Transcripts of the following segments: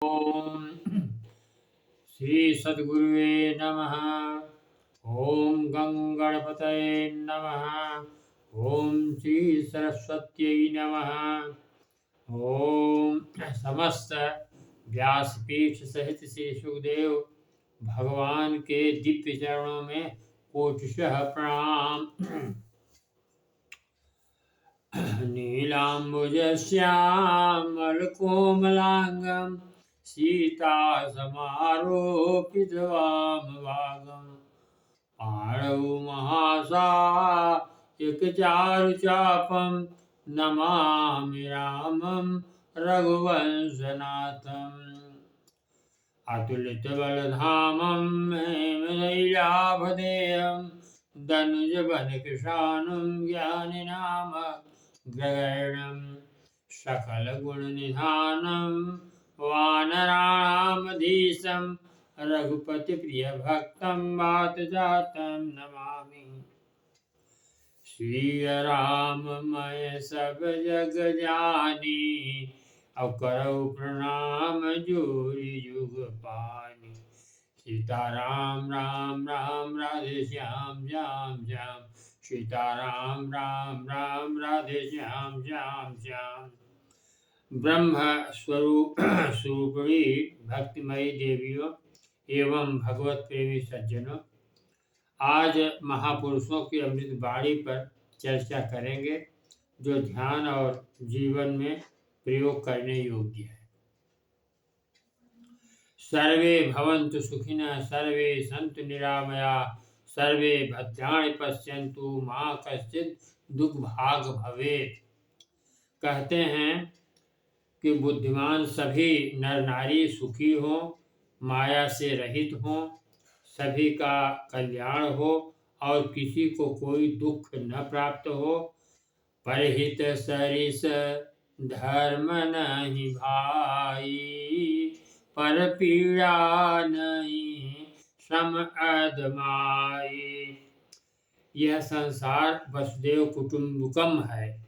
ओम श्री सद्गुरुवे नमः। ओम गंगणपतये नमः। ओम श्री सरस्वत्यै नमः। ओम समस्त व्यासपीठ सहित श्री सुखदेव भगवान के दिव्य चरणों में कोटिशः प्रणाम। नीलाम्बुजश्यामलकोमलाङ्गं सीतासमारोपितवामभागं पाणौ महासायकचारुचापं नमामि रामं रघुवंशनाथम्। अतुलितबलधामं हेमशैलाभदेयं दनुजवनकृशानं ज्ञानिनाम ग्रगणं सकलगुणनिधानं वानराणामधीशं रघुपतिप्रियभक्तं वातजातं नमामि। श्रीराममय सब जग जानी अब करौ प्रणाम जोरी जुग पानी। सीताराम राम राम राधे श्याम श्याम श्याम। सीताराम राम राम राधे श्याम श्याम श्याम। ब्रह्म स्वरूप स्वरूपी भक्तिमयी देवियों एवं भगवत प्रेमी सज्जनों, आज महापुरुषों की अमृत वाणी पर चर्चा करेंगे जो ध्यान और जीवन में प्रयोग करने योग्य है। सर्वे भवन्तु सुखिनः, सर्वे सन्तु निरामया, सर्वे भद्राणि पश्यन्तु मा कश्चित् दुःखभाग् भवेत्। कहते हैं कि बुद्धिमान सभी नर नारी सुखी हों, माया से रहित हों, सभी का कल्याण हो और किसी को कोई दुख न प्राप्त हो। परहित सरिस धर्म नहीं भाई, पर पीड़ा नहीं श्रम अदमाई। यह संसार वसुदेव कुटुम्बकम है।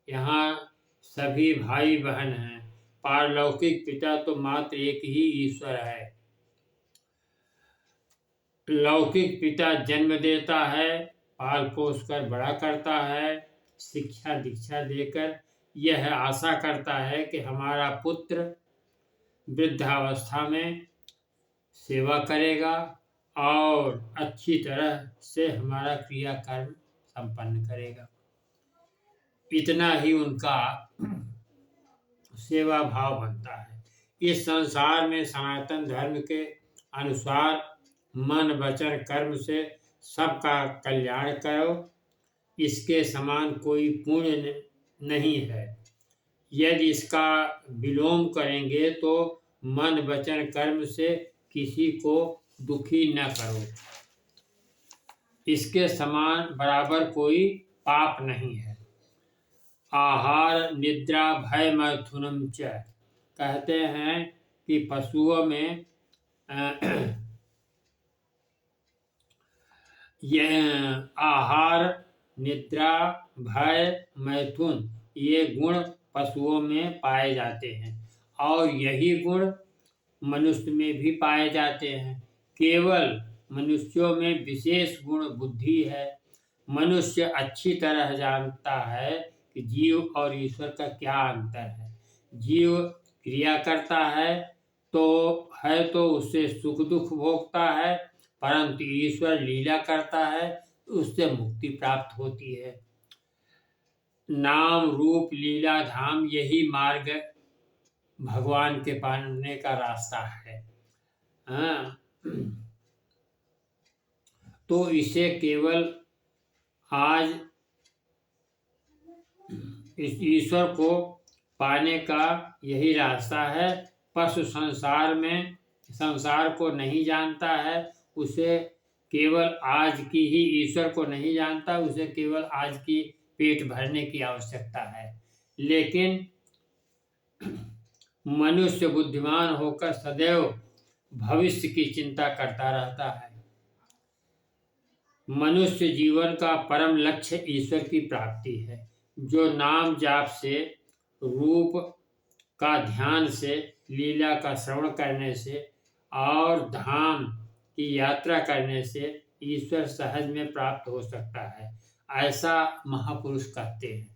यहाँ सभी भाई बहन हैं। पारलौकिक पिता तो मात्र एक ही ईश्वर है। लौकिक पिता जन्म देता है, पाल पोस कर बड़ा करता है, शिक्षा दीक्षा देकर यह आशा करता है कि हमारा पुत्र वृद्धावस्था में सेवा करेगा और अच्छी तरह से हमारा क्रियाकर्म संपन्न करेगा। इतना ही उनका सेवा भाव बनता है। इस संसार में सनातन धर्म के अनुसार मन वचन कर्म से सबका कल्याण करो, इसके समान कोई पुण्य नहीं है। यदि इसका विलोम करेंगे तो मन वचन कर्म से किसी को दुखी न करो, इसके समान बराबर कोई पाप नहीं है। आहार निद्रा भय मैथुनम च, कहते हैं कि पशुओं में यह आहार निद्रा भय मैथुन ये गुण पशुओं में पाए जाते हैं और यही गुण मनुष्य में भी पाए जाते हैं। केवल मनुष्यों में विशेष गुण बुद्धि है। मनुष्य अच्छी तरह जानता है कि जीव और ईश्वर का क्या अंतर है। जीव क्रिया करता है तो उससे सुख दुख भोगता है, परंतु ईश्वर लीला करता है उससे मुक्ति प्राप्त होती है। नाम रूप लीला धाम यही मार्ग भगवान के पाने का रास्ता है। तो इसे केवल आज इस ईश्वर को पाने का यही रास्ता है। पशु संसार को नहीं जानता है, उसे केवल आज की ही ईश्वर को नहीं जानता, उसे केवल आज की पेट भरने की आवश्यकता है। लेकिन मनुष्य बुद्धिमान होकर सदैव भविष्य की चिंता करता रहता है। मनुष्य जीवन का परम लक्ष्य ईश्वर की प्राप्ति है। जो नाम जाप से, रूप का ध्यान से लीला का श्रवण करने से और धाम की यात्रा करने से ईश्वर सहज में प्राप्त हो सकता है, ऐसा महापुरुष कहते हैं।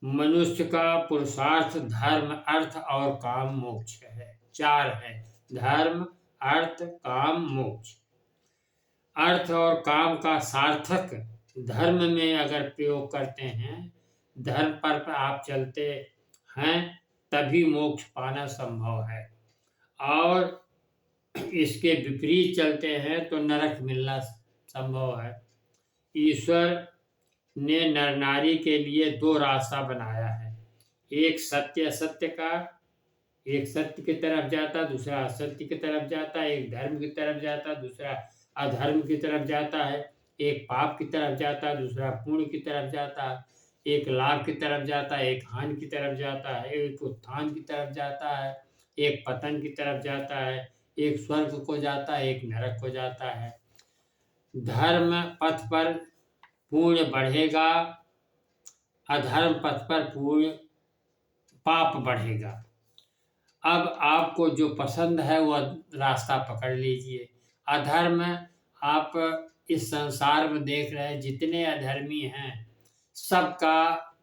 मनुष्य का पुरुषार्थ धर्म, अर्थ और काम, मोक्ष है। 4 है: धर्म, अर्थ, काम, मोक्ष। अर्थ और काम का सार्थक धर्म में अगर प्रयोग करते हैं, धर्म पर आप चलते हैं, तभी मोक्ष पाना संभव है। और इसके विपरीत चलते हैं तो नरक मिलना संभव है। ईश्वर ने नर नारी के लिए 2 रास्ता बनाया है, एक सत्य असत्य का, एक सत्य की तरफ जाता, दूसरा असत्य की तरफ जाता, एक धर्म की तरफ जाता, दूसरा अधर्म की तरफ जाता है, एक पाप की तरफ जाता, दूसरा पुण्य की तरफ जाता है, एक लाभ की तरफ जाता है, एक हानि की तरफ जाता है, एक उत्थान की तरफ जाता है, एक पतन की तरफ जाता है, एक स्वर्ग को जाता है, एक नरक को जाता है। धर्म पथ पर पुण्य बढ़ेगा, अधर्म पथ पर पुण्य पाप बढ़ेगा। अब आपको जो पसंद है वह रास्ता पकड़ लीजिए। अधर्म, आप इस संसार में देख रहे हैं जितने अधर्मी हैं, सबका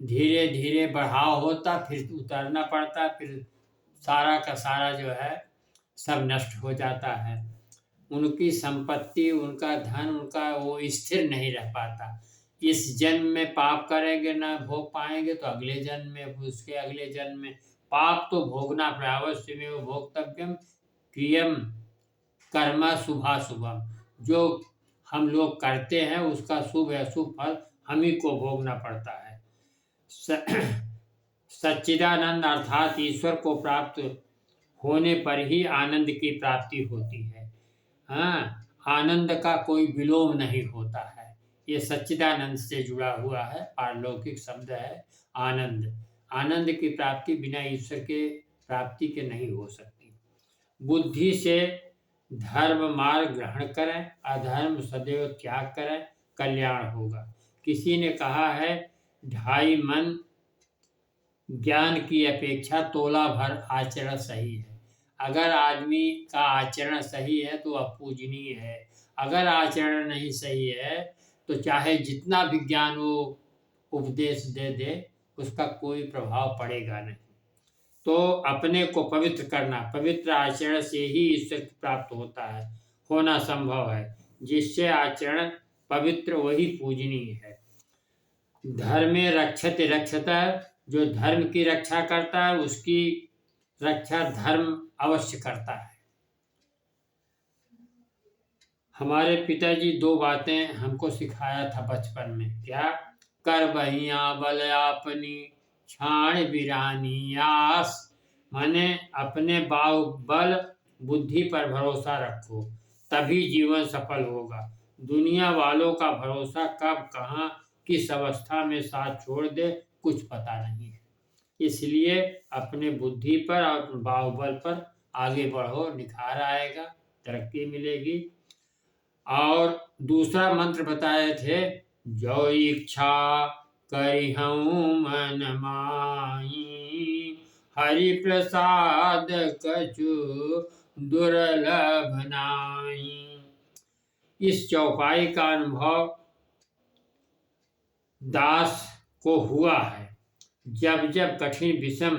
धीरे धीरे बढ़ाव होता, फिर उतरना पड़ता, फिर सारा का सारा जो है सब नष्ट हो जाता है। उनकी संपत्ति, उनका धन, उनका वो स्थिर नहीं रह पाता। इस जन्म में पाप करेंगे ना भोग पाएंगे तो अगले जन्म में, उसके अगले जन्म में पाप तो भोगना अवश्य में वो भोक्तव्यम क्रियम कर्म शुभाशुभम। जो हम लोग करते हैं उसका शुभ अशुभ फल हम ही को भोगना पड़ता है। सच्चिदानंद अर्थात ईश्वर को प्राप्त होने पर ही आनंद की प्राप्ति होती है। हाँ, आनंद का कोई विलोम नहीं होता है। ये सच्चिदानंद से जुड़ा हुआ है, पारलौकिक शब्द है आनंद। आनंद की प्राप्ति बिना ईश्वर के प्राप्ति के नहीं हो सकती। बुद्धि से धर्म मार्ग ग्रहण करें, अधर्म सदैव त्याग करें, कल्याण होगा। किसी ने कहा है 2.5 मन ज्ञान की अपेक्षा तोला भर आचरण सही है। अगर आदमी का आचरण सही है तो वह पूजनीय है, अगर आचरण नहीं सही है तो चाहे जितना भी ज्ञान वो उपदेश दे दे उसका कोई प्रभाव पड़ेगा नहीं। तो अपने को पवित्र करना, पवित्र आचरण से ही ईश्वर प्राप्त होता है, होना संभव है। जिससे आचरण पवित्र वही पूजनीय है। धर्मे रक्षते रक्षता, जो धर्म की रक्षा करता है उसकी रक्षा धर्म अवश्य करता है। हमारे पिताजी 2 बातें हमको सिखाया था बचपन में। क्या? कर बहिया बल आपनी छाण बिरानी आस, माने अपने बाहुबल बुद्धि पर भरोसा रखो तभी जीवन सफल होगा। दुनिया वालों का भरोसा कब कहाँ किस अवस्था में साथ छोड़ दे कुछ पता नहीं है। इसलिए अपने बुद्धि पर और बाहुबल पर आगे बढ़ो, निखार आएगा, तरक्की मिलेगी। और दूसरा मंत्र बताए थे, जो इच्छा करिहूँ मन माही, हरि प्रसाद कछु दुर्लभ नाहीं। इस चौपाई का अनुभव दास को हुआ है। जब जब कठिन विषम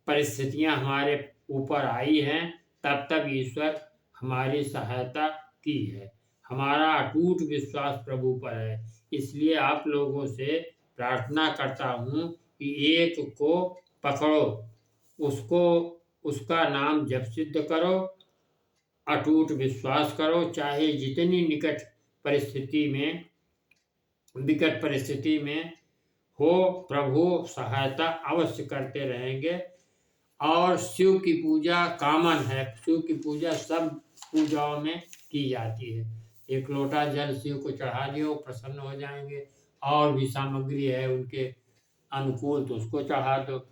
परिस्थितियां हमारे ऊपर आई हैं तब तब ईश्वर हमारी सहायता की है। हमारा अटूट विश्वास प्रभु पर है। इसलिए आप लोगों से प्रार्थना करता हूँ कि एक को पकड़ो, उसको उसका नाम जप सिद्ध करो, अटूट विश्वास करो, चाहे जितनी विकट परिस्थिति में हो, प्रभु सहायता अवश्य करते रहेंगे। और शिव की पूजा कॉमन है, शिव की पूजा सब पूजाओं में की जाती है। एक लोटा जल शिव को चढ़ा दियो, प्रसन्न हो जाएंगे। और भी सामग्री है उनके अनुकूल तो उसको चढ़ा दो।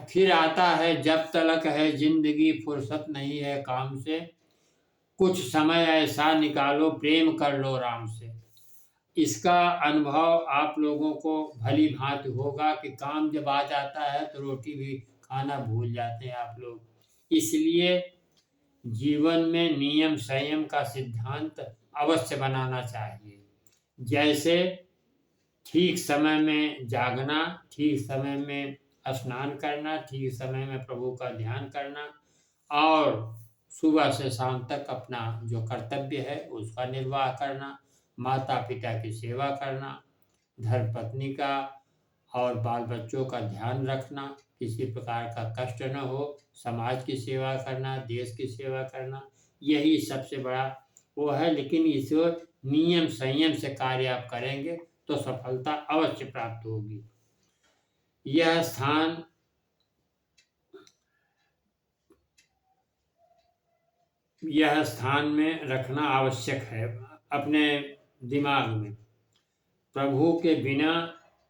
फिर आता है, जब तलक है जिंदगी फुर्सत नहीं है काम से, कुछ समय ऐसा निकालो प्रेम कर लो राम से। इसका अनुभव आप लोगों को भली भांति होगा कि काम जब आ जाता है तो रोटी भी खाना भूल जाते हैं आप लोग। इसलिए जीवन में नियम संयम का सिद्धांत अवश्य बनाना चाहिए। जैसे ठीक समय में जागना, ठीक समय में स्नान करना, ठीक समय में प्रभु का ध्यान करना और सुबह से शाम तक अपना जो कर्तव्य है उसका निर्वाह करना, माता पिता की सेवा करना, धर्मपत्नी का और बाल बच्चों का ध्यान रखना, किसी प्रकार का कष्ट न हो, समाज की सेवा करना, देश की सेवा करना, यही सबसे बड़ा वो है। लेकिन इस नियम संयम से कार्य आप करेंगे तो सफलता अवश्य प्राप्त होगी। यह स्थान में रखना आवश्यक है अपने दिमाग में। प्रभु के बिना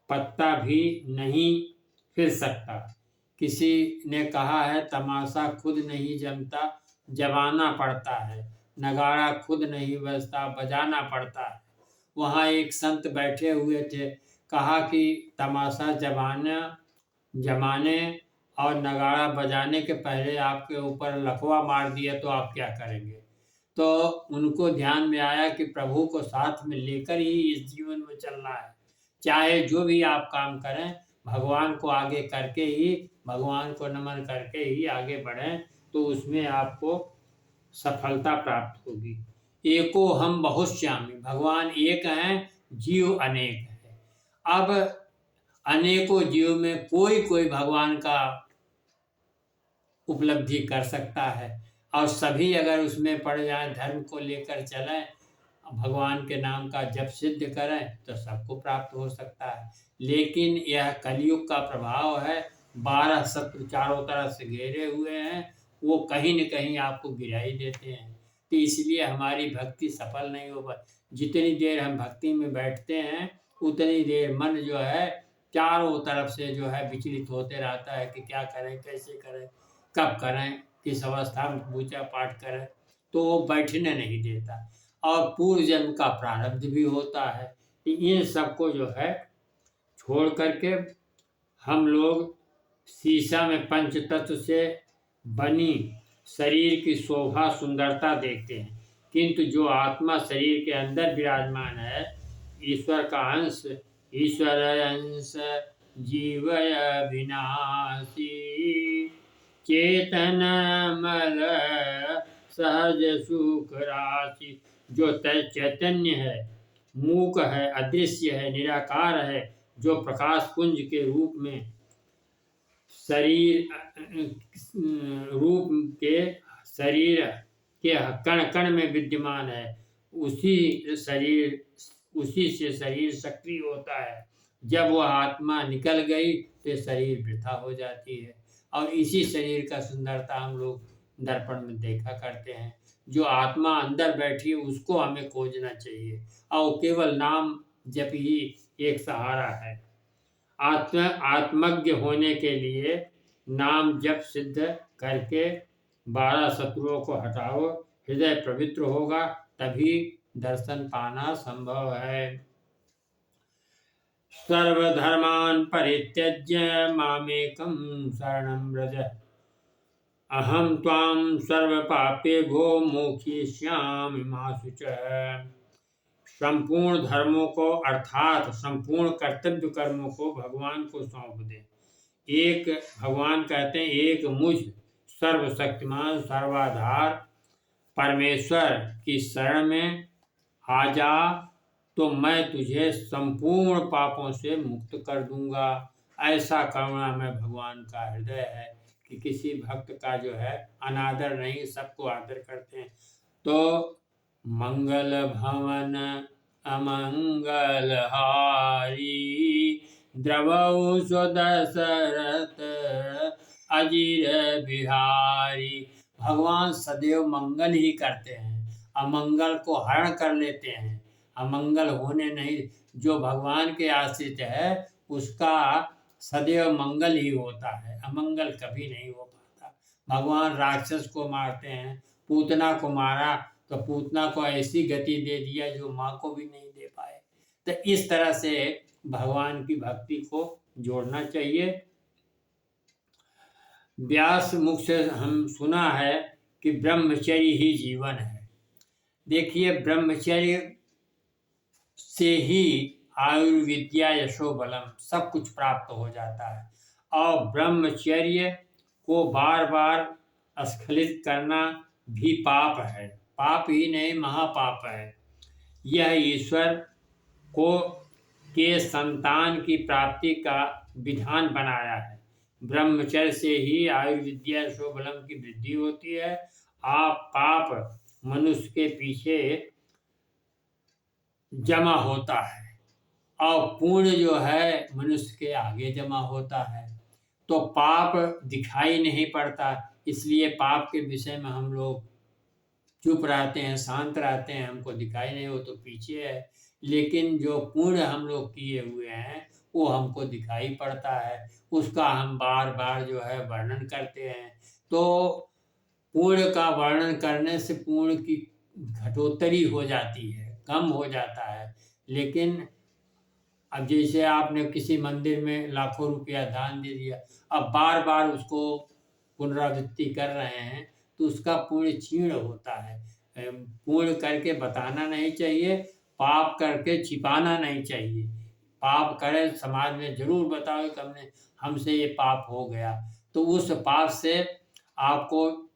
पत्ता भी नहीं हिल सकता। किसी ने कहा है, तमाशा खुद नहीं जमता, जमाना पड़ता है। नगाड़ा खुद नहीं बजता, बजाना पड़ता है। वहाँ एक संत बैठे हुए थे, कहा कि तमाशा जमाने और नगाड़ा बजाने के पहले आपके ऊपर लकवा मार दिया तो आप क्या करेंगे? तो उनको ध्यान में आया कि प्रभु को साथ में लेकर ही इस जीवन में चलना है। चाहे जो भी आप काम करें, भगवान को आगे करके ही, भगवान को नमन करके ही आगे बढ़ें, तो उसमें आपको सफलता प्राप्त होगी। एको हम बहुश्यामि, भगवान एक हैं, जीव अनेक है। अब अनेकों जीव में कोई कोई भगवान का उपलब्धि कर सकता है और सभी अगर उसमें पड़ जाएं, धर्म को लेकर चलें, भगवान के नाम का जप सिद्ध करें तो सबको प्राप्त हो सकता है। लेकिन यह कलयुग का प्रभाव है, 12 शत्रु चारों तरफ से घेरे हुए हैं, वो कहीं न कहीं आपको गिरा ही देते हैं। तो इसलिए हमारी भक्ति सफल नहीं हो पाती। जितनी देर हम भक्ति में बैठते हैं उतनी देर मन जो है चारों तरफ से जो है विचलित होते रहता है कि क्या करें, कैसे करें, कब करें, किस अवस्था में पूजा पाठ करें, तो वो बैठने नहीं देता। और पूर्व जन्म का प्रारब्ध भी होता है कि इन सबको जो है छोड़ करके हम लोग शीशा में पंच तत्व से बनी शरीर की शोभा सुंदरता देखते हैं, किंतु जो आत्मा शरीर के अंदर विराजमान है, ईश्वर का अंश, ईश्वर अंश जीवय विनाशी, चेतन मल सहज सुख राशि। जो चैतन्य है, मूक है, अदृश्य है, निराकार है, जो प्रकाश पुंज के रूप में शरीर के कण कण में विद्यमान है, उसी से शरीर सक्रिय होता है। जब वह आत्मा निकल गई तो शरीर वृथा हो जाती है और इसी शरीर का सुंदरता हम लोग दर्पण में देखा करते हैं। जो आत्मा अंदर बैठी है उसको हमें खोजना चाहिए और केवल नाम जप ही एक सहारा है। आत्मज्ञ होने के लिए नाम जप सिद्ध करके 12 शत्रुओं को हटाओ, हृदय पवित्र होगा, तभी दर्शन पाना संभव है। सर्वधर्मान् परित्यज्य मामेकं शरणं व्रज, अहम त्वां सर्वपापेभ्यो मोक्षयिष्यामि मा शुचः। संपूर्ण धर्मों को अर्थात संपूर्ण कर्तव्य कर्मों को भगवान को सौंप दे। एक भगवान कहते हैं, एक मुझ सर्वशक्तिमान सर्वाधार परमेश्वर की शरण में आ जा तो मैं तुझे संपूर्ण पापों से मुक्त कर दूंगा। ऐसा करुणा में भगवान का हृदय है कि किसी भक्त का जो है अनादर नहीं, सबको आदर करते हैं। तो मंगल भवन अमंगल हारी, द्रवौ सुदशरथ अजीर बिहारी। भगवान सदैव मंगल ही करते हैं, अमंगल को हरण कर लेते हैं। अमंगल होने नहीं, जो भगवान के आश्रित है उसका सदैव मंगल ही होता है, अमंगल कभी नहीं हो पाता। भगवान राक्षस को मारते हैं, पूतना को मारा तो पूतना को ऐसी गति दे दिया जो माँ को भी नहीं दे पाए। तो इस तरह से भगवान की भक्ति को जोड़ना चाहिए। व्यास मुख से हम सुना है कि ब्रह्मचर्य ही जीवन है। देखिए, ब्रह्मचर्य से ही आयुर्विद्या यशो बलम सब कुछ प्राप्त हो जाता है। और ब्रह्मचर्य को बार बार स्खलित करना भी पाप है। पाप ही नहीं, महापाप है। यह ईश्वर को के संतान की प्राप्ति का विधान बनाया है। ब्रह्मचर्य से ही आयुर्विद्या यशो बलम की वृद्धि होती है। आप पाप मनुष्य के पीछे जमा होता है और पुण्य जो है मनुष्य के आगे जमा होता है। तो पाप दिखाई नहीं पड़ता, इसलिए पाप के विषय में हम लोग चुप रहते हैं, शांत रहते हैं, हमको दिखाई नहीं, हो तो पीछे है। लेकिन जो पुण्य हम लोग किए हुए हैं वो हमको दिखाई पड़ता है, उसका हम बार बार जो है वर्णन करते हैं। तो पुण्य का वर्णन करने से पुण्य की घटोत्तरी हो जाती है, कम हो जाता है। लेकिन अब जैसे आपने किसी मंदिर में लाखों रुपया दान दे दिया, अब बार बार उसको पुनरावृत्ति कर रहे हैं तो उसका पुण्य क्षीण होता है। पुण्य करके बताना नहीं चाहिए, पाप करके छिपाना नहीं चाहिए। पाप करे समाज में जरूर बताओ कि हमसे ये पाप हो गया, तो उस पाप से आपको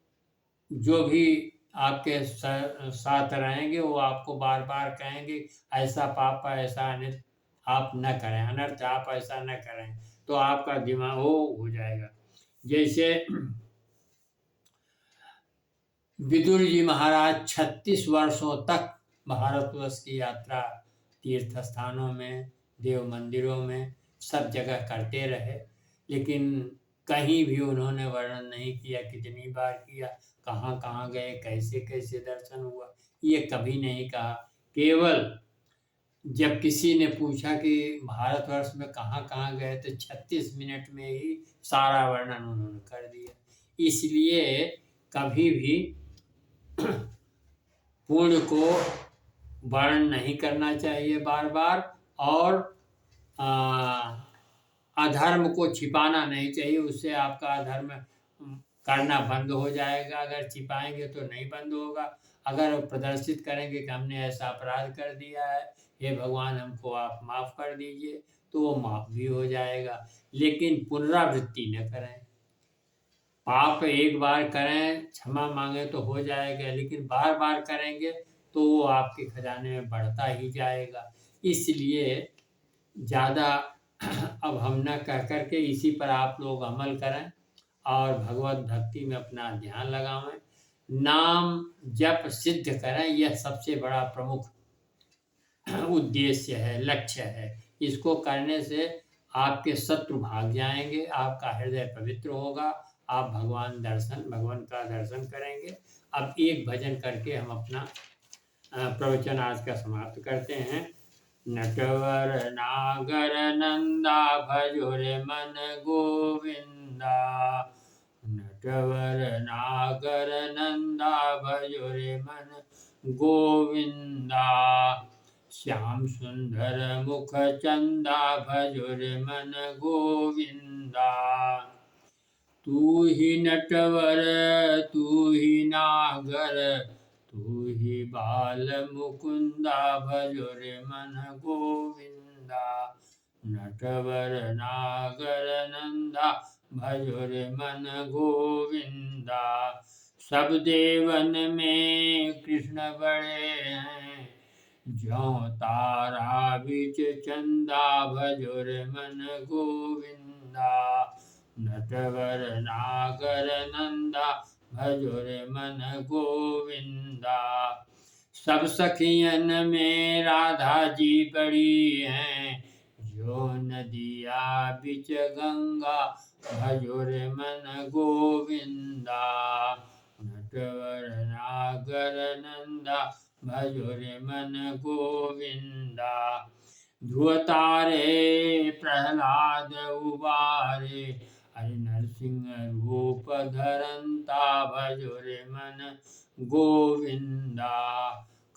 जो भी आपके साथ रहेंगे वो आपको बार बार कहेंगे ऐसा पाप है, ऐसा अनित आप न करें, अनर्थ आप ऐसा न करें, तो आपका दिमाग हो जाएगा। जैसे विदुर जी महाराज 36 वर्षों तक भारतवर्ष की यात्रा तीर्थ स्थानों में, देव मंदिरों में, सब जगह करते रहे, लेकिन कहीं भी उन्होंने वर्णन नहीं किया कितनी बार किया, कहाँ कहाँ गए, कैसे कैसे दर्शन हुआ, ये कभी नहीं कहा। केवल जब किसी ने पूछा कि भारतवर्ष में कहाँ कहाँ गए, तो 36 मिनट में ही सारा वर्णन उन्होंने कर दिया। इसलिए कभी भी पुण्य को वर्णन नहीं करना चाहिए बार बार, और अधर्म को छिपाना नहीं चाहिए, उससे आपका अधर्म करना बंद हो जाएगा। अगर छिपाएंगे तो नहीं बंद होगा। अगर प्रदर्शित करेंगे कि हमने ऐसा अपराध कर दिया है, हे भगवान हमको आप माफ़ कर दीजिए, तो वो माफ़ भी हो जाएगा। लेकिन पुनरावृत्ति न करें। पाप एक बार करें, क्षमा मांगे तो हो जाएगा, लेकिन बार बार करेंगे तो वो आपके खजाने में बढ़ता ही जाएगा। इसलिए ज़्यादा अब हम न कह कर के इसी पर आप लोग अमल करें और भगवत भक्ति में अपना ध्यान लगावें, नाम जप सिद्ध करें। यह सबसे बड़ा प्रमुख उद्देश्य है, लक्ष्य है। इसको करने से आपके शत्रु भाग जाएंगे, आपका हृदय पवित्र होगा, आप भगवान का दर्शन करेंगे। अब एक भजन करके हम अपना प्रवचन आज का समाप्त करते हैं। नटवर नागर नंदा भजोरे मन गोविंदा, नटवर नागर नंदा भजोरे मन गोविंदा, श्याम सुंदर मुख चंदा भजोरे मन गोविंदा। तू ही नटवर तू ही नागर तू ही बाल मुकुंदा भजोरे मन गोविंदा, नटवर नागर नंदा भजोरे मन गोविंदा। सब देवन में कृष्ण बड़े हैं, ज्यों तारा बीच चंदा भजोरे मन गोविंदा, नटवर नागर नंदा भजोरे मन गोविंदा। सब सखियन में राधा जी बड़ी हैं, जो नदिया बिच गंगा भजोरे मन गोविंदा, नटवर नागर नंदा भजोरे मन गोविंदा। ध्रुव तारे प्रहलाद उबारे, हरि नरसिंह रूप धरंता भजोरे मन गोविंदा।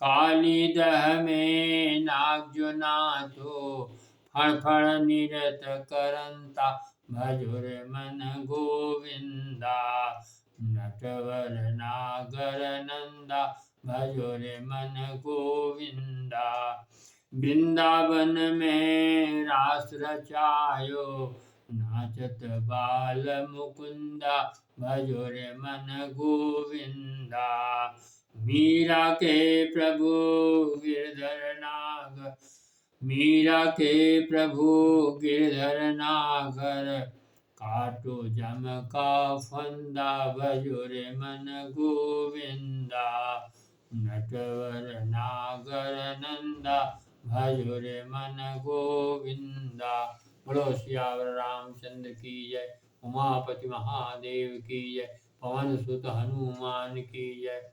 काली दह में नाग जो नाथो फण निरत करंता भजुर मन गोविंदा नटवर नागर नंदा भजुर मन गोविंदा वृंदावन में रास रचायो नाचत बाल मुकुंदा भजुर मन गोविंदा मीरा के प्रभु गिरधर नागर मीरा के प्रभु गिरधर नागर काटो जम का फंदा भजुर मन गोविंदा नटवर नागर नंदा भजुर मन गोविंदा। बोलो सियावर रामचंद्र की जय। उमापति महादेव की जय। पवन सुत हनुमान की जय।